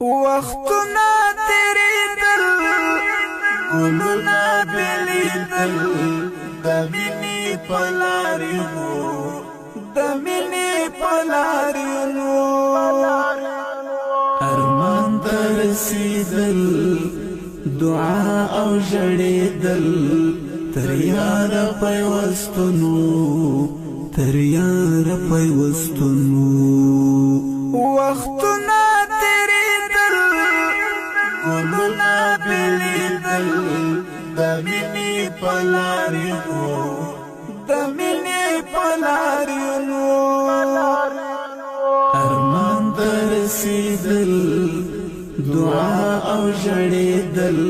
وختنا تیریدل گلونا بلیدل دمینی پلاریونو دمینی پلاریونو ارمان درسیدل دعا او جڑیدل تریار پیوستنو تریار پیوستنو وختنا تیریدل گلونا بلیدل دمینی پلاریونو دمینی پلاریونو ارمان درسیدل دعا او جڑیدل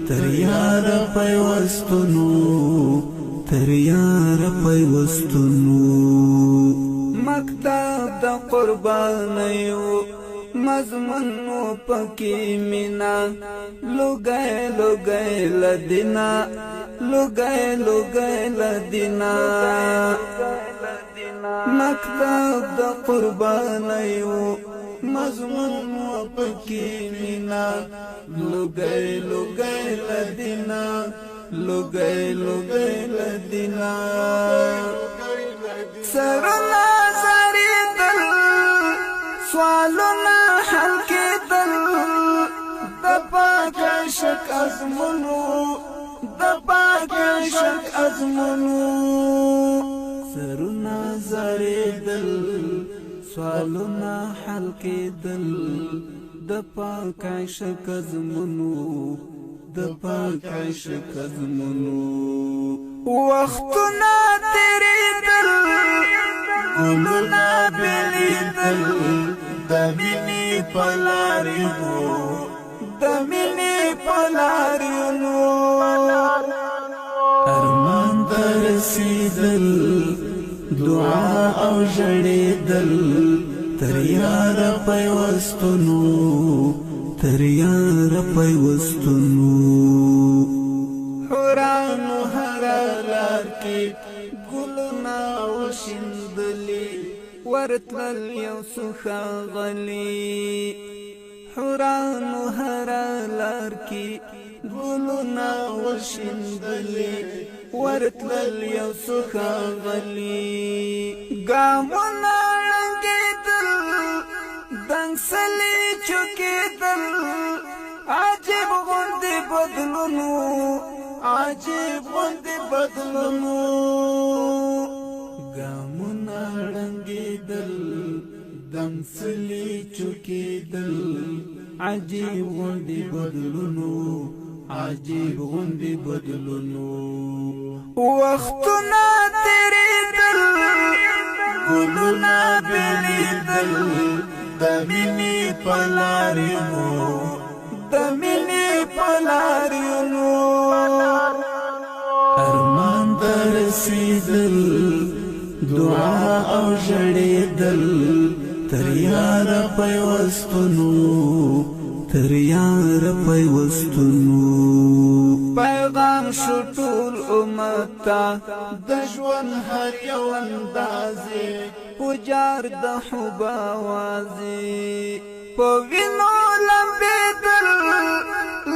تریار پیوستنو تریار پیوستنو مکتب د قربانیو مضمونو پکی مینا لوگئے لوگئے لدینا لوگئے لوگئے لدینا مکتب د قربانیو مضمونو پکی مینا لوگئے لوگئے لدینا لوگئے لوگئے لدینا سرنا زریدل سوالنا حل کیدل دپاک شک ازمونو دپاک شک ازمونو سرنا زریدل سوالنا حل کیدل دپاک شک ازمونو دپاک شک ازمونو وختنا تیریدل گلونا بلیدل دمینی پلاریونو دمینی پلاریونو ارمان درسیدل دعا او جڑیدل تریار پیوستنو تریار پیوستنو حورانو هرالار کی گلنا وشندلی ورتلل یو سخا غلی حورانو هرالار کی گلنا وشندلی ورتلل یو سخا غلی گامونا رنگیدل دنسلی چکیدل عجیب غندی بدلونو عجیب غندی بدلونو گامونا رنگیدل دنسلی چکیدل عجیب غندی بدلونو عجیب غندی بدلونو وختنا تیریدل گلونا بلیدل دمینی پلاریونو دمینی پلاریونو ارمان درسیدل دعا او جڑیدل تریار پیوستنو تریار پیوستنو پیغام شو ټول امتا د ژوند هر یو اندازې پجار د حب اوازې په وینو لمبېدل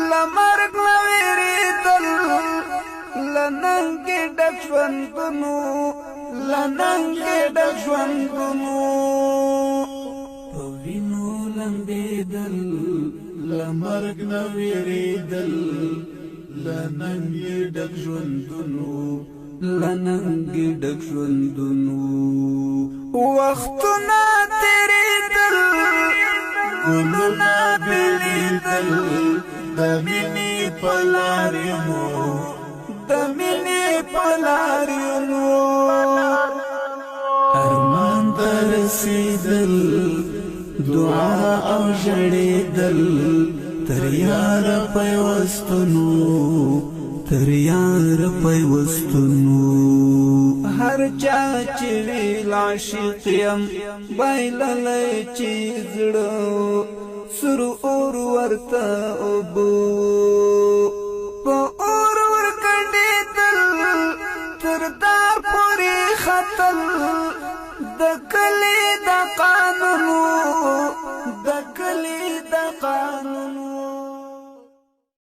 له مرګ نه وېرېدل له ننګې ډک ژوندونو له ننګې ډک ژوندونو په وینو لمبېدل له مرګ نه وېرېدل له ننګې ډک ژوندونو له ننګې ډک ژوندونو وختونه تېرېدل ګلونه بېلېدل د مینې په لارینو د مینې په لارینو ارمان ته رسېدل دعا او ژړېدل تر یاره پیوستنو تر یاره پیوستنو هر چا چې ویل عاشق یم بایللی چې زړه سور اور ورته اوبو په اور ورکډېدل تر دار پورې ختل د کلي د قانونو د کلي د قانون